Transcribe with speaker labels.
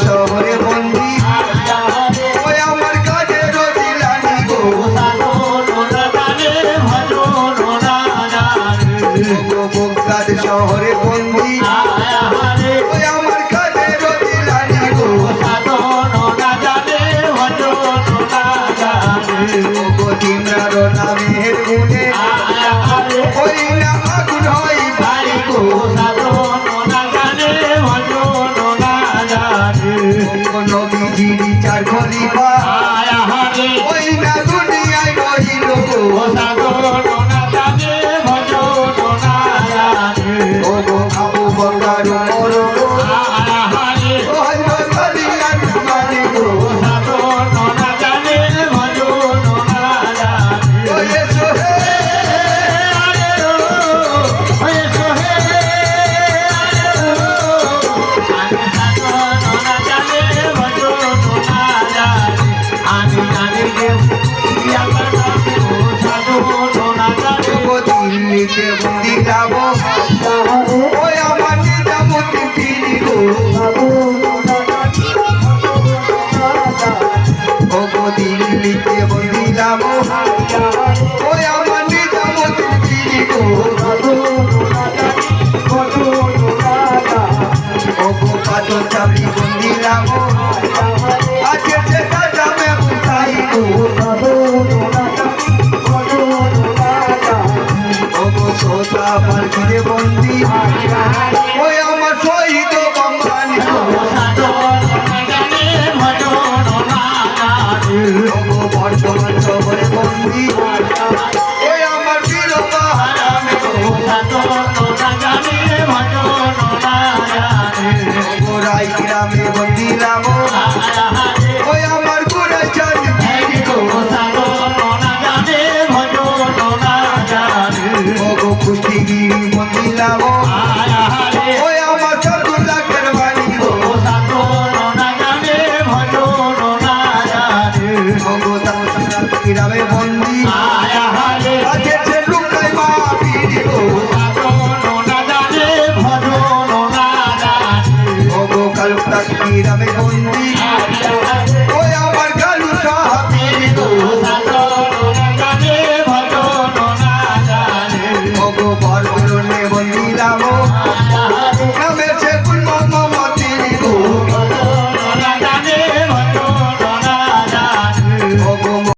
Speaker 1: শহরে বন্দি ওই আমার কাজে রদিলানি গো বগদাদ শহরে বন্দি ওই আমার কাজে রদিলানি গো দিনার নামের গুণে ওই না আগুন হয় ভারী গো নবীজির চার খলিফা ওই না দুনিয়ায় রহিল গো আবু বকর ওমর গো হযরত আলী উসমান গো দিল্লিতে বন্দি যাব ওই আমার নিজামুদ্দিন পীরি গো দিল্লিতে বন্দি যাব ওই আমার নিজামুদ্দিন পীরি গো পাথর চাপি বন্দি যাব আছে সেটা যাবে বুঝাই গো সোতা পার্কিতে বন্দি ওই আমার শহীদ বাম্বানি বর্তমান শহরে বন্দি ওই আমার বীর বাহারামে রাই গ্রামে বন্দি রাম ওই আমার গুড়ে চাঁদ কুষ্টিগিরি মন্দিলাম ওই আমার চতুর্লাখের বাড়ি গো গ্রামে বন্দি আছে লুকাই মা পীর গো কালুকা গ্রামে বন্দি